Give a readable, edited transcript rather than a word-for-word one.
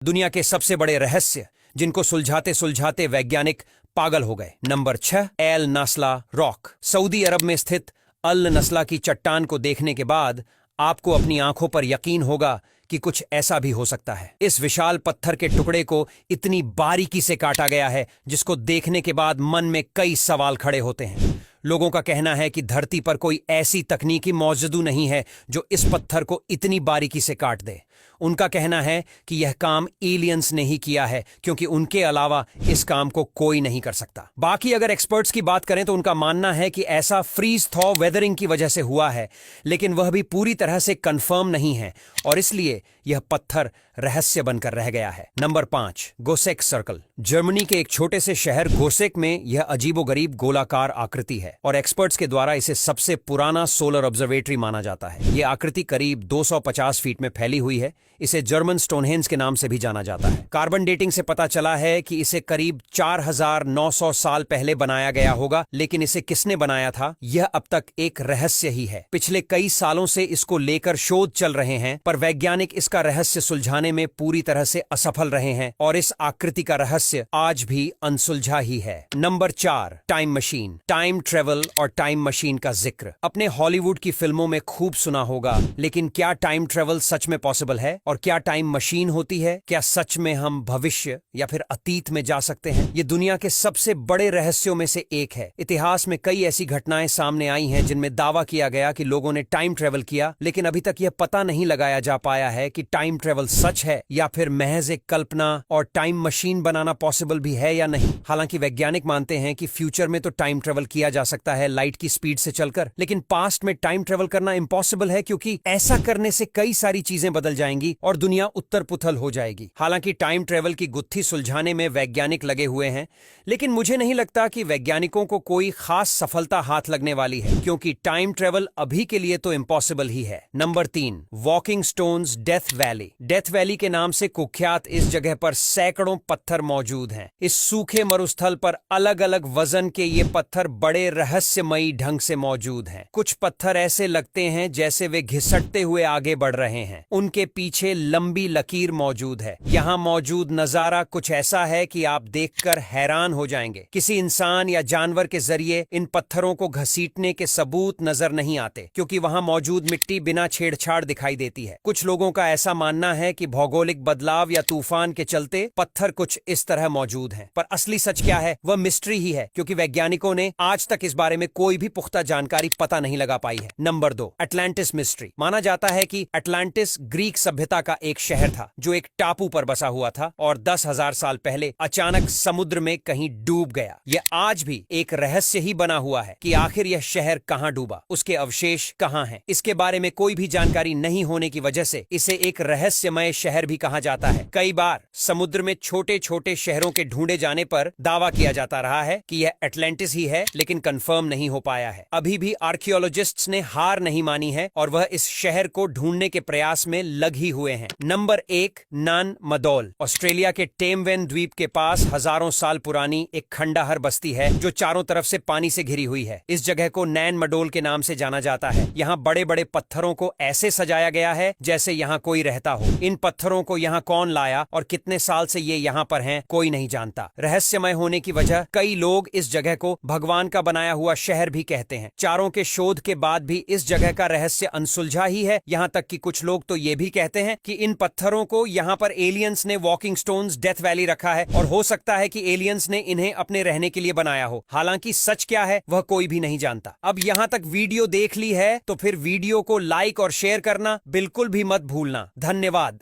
दुनिया के सबसे बड़े रहस्य जिनको सुलझाते सुलझाते वैज्ञानिक पागल हो गए। Number 6, Al Naslaa rock. सऊदी अरब में स्थित अल नस्ला की चट्टान को देखने के बाद आपको अपनी आंखों पर यकीन होगा कि कुछ ऐसा भी हो सकता है। इस विशाल पत्थर के टुकड़े को इतनी बारीकी से काटा गया है जिसको देखने के बाद मन में कई सवाल खड़े होते हैं। लोगों का कहना है कि धरती पर कोई ऐसी तकनीकी मौजूद नहीं है जो इस पत्थर को इतनी बारीकी से काट दे। उनका कहना है कि यह काम एलियंस ने ही किया है क्योंकि उनके अलावा इस काम को कोई नहीं कर सकता। बाकी अगर एक्सपर्ट्स की बात करें तो उनका मानना है कि ऐसा फ्रीज थॉ वेदरिंग की वजह से हुआ है, लेकिन वह भी पूरी तरह से कंफर्म नहीं है और इसलिए यह पत्थर रहस्य बनकर रह गया है। Number 5, गोसेक circle. जर्मनी के एक छोटे से शहर गोसेक में यह अजीबोगरीब गोलाकार आकृति है और एक्सपर्ट्स के द्वारा इसे सबसे पुराना सोलर ऑब्जर्वेटरी माना जाता है। यह आकृति करीब 250 फीट में फैली हुई है। इसे जर्मन स्टोनहेंज के नाम से भी जाना जाता है। कार्बन डेटिंग से पता चला है कि इसे करीब 4900 साल पहले बनाया गया होगा, लेकिन इसे किसने बनाया था यह अब तक एक रहस्य ही है। पिछले कई सालों से इसको लेकर शोध चल रहे हैं, पर वैज्ञानिक इसका रहस्य सुलझाने में पूरी तरह से असफल रहे हैं और इस आकृति का रहस्य आज भी अनसुलझा ही है। Number 4, time machine. Time travel और टाइम मशीन का जिक्र अपने हॉलीवुड की फिल्मों में खूब सुना होगा, लेकिन क्या टाइम ट्रेवल सच में पॉसिबल है और क्या टाइम मशीन होती है? क्या सच में हम भविष्य या फिर अतीत में जा सकते हैं? ये दुनिया के सबसे बड़े रहस्यों में से एक है। इतिहास में कई ऐसी घटनाएं सामने आई हैं जिनमें दावा किया गया कि लोगों ने टाइम ट्रेवल किया, लेकिन अभी तक यह पता नहीं लगाया जा पाया है कि टाइम ट्रेवल सच है या फिर महज एक कल्पना और टाइम मशीन बनाना पॉसिबल भी है या नहीं। हालांकि वैज्ञानिक मानते हैं कि फ्यूचर में तो टाइम ट्रेवल किया जा सकता है लाइट की स्पीड से चलकर, लेकिन पास्ट में टाइम ट्रेवल करना इम्पॉसिबल है क्योंकि ऐसा करने से कई सारी चीजें बदल जाएंगी और दुनिया उत्तर पुथल हो जाएगी। हालांकि टाइम ट्रेवल की गुत्थी सुलझाने में वैज्ञानिक लगे हुए हैं, लेकिन मुझे नहीं लगता कि वैज्ञानिकों को कोई खास सफलता हाथ लगने वाली है क्योंकि टाइम ट्रेवल अभी के लिए तो इम्पॉसिबल ही है। Number 3, walking stones death valley. Death valley के नाम से कुख्यात इस जगह पर सैकड़ों पत्थर मौजूद हैं। इस सूखे मरुस्थल पर अलग अलग वजन के ये पत्थर बड़े रहस्यमयी ढंग से मौजूद हैं। कुछ पत्थर ऐसे लगते हैं जैसे वे घिसटते हुए आगे बढ़ रहे हैं। उनके पीछे लंबी लकीर मौजूद है। यहाँ मौजूद नजारा कुछ ऐसा है कि आप देखकर हैरान हो जाएंगे। किसी इंसान या जानवर के जरिए इन पत्थरों को घसीटने के सबूत नजर नहीं आते क्योंकि वहाँ मौजूद मिट्टी बिना छेड़छाड़ दिखाई देती है। कुछ लोगों का ऐसा मानना है कि भौगोलिक बदलाव या तूफान के चलते पत्थर कुछ इस तरह मौजूद हैं, पर असली सच क्या है वह मिस्ट्री ही है क्योंकि वैज्ञानिकों ने आज तक इस बारे में कोई भी पुख्ता जानकारी पता नहीं लगा पाई है। Number 2, Atlantis mystery. माना जाता है कि अटलांटिस ग्रीक सभ्यता का एक शहर था जो एक टापू पर बसा हुआ था और 10,000 साल पहले अचानक समुद्र में कहीं डूब गया। यह आज भी एक रहस्य ही बना हुआ है कि आखिर यह शहर कहां डूबा, उसके अवशेष कहां हैं। इसके बारे में कोई भी जानकारी नहीं होने की वजह से इसे एक रहस्यमय शहर भी कहा जाता है। कई बार समुद्र में छोटे छोटे शहरों के ढूंढे जाने पर दावा किया जाता रहा है कि यह अटलांटिस ही है, लेकिन कंफर्म नहीं हो पाया है। अभी भी आर्कियोलॉजिस्ट्स ने हार नहीं मानी है और वह इस शहर को ढूंढने के प्रयास में लग ही हुए हैं। नंबर 1, नान मदौल। ऑस्ट्रेलिया के टेमवेन द्वीप के पास हजारों साल पुरानी एक खंडहर बस्ती है जो चारों तरफ से पानी से घिरी हुई है। इस जगह को नैन मडोल के नाम से जाना जाता है। यहाँ बड़े बड़े पत्थरों को ऐसे सजाया गया है जैसे यहाँ कोई रहता हो। इन पत्थरों को यहाँ कौन लाया और कितने साल से ये यहाँ पर हैं कोई नहीं जानता। रहस्यमय होने की वजह कई लोग इस जगह को भगवान का बनाया हुआ शहर भी कहते हैं। चारों के शोध के बाद भी इस जगह का रहस्य अनसुलझा ही है। यहाँ तक कि कुछ लोग तो ये भी कहते हैं कि इन पत्थरों को यहाँ पर एलियंस ने वॉकिंग स्टोन्स डेथ वैली रखा है और हो सकता है कि एलियंस ने इन्हें अपने रहने के लिए बनाया हो। हालांकि सच क्या है वह कोई भी नहीं जानता। अब यहाँ तक वीडियो देख ली है तो फिर वीडियो को लाइक और शेयर करना बिल्कुल भी मत भूलना। धन्यवाद।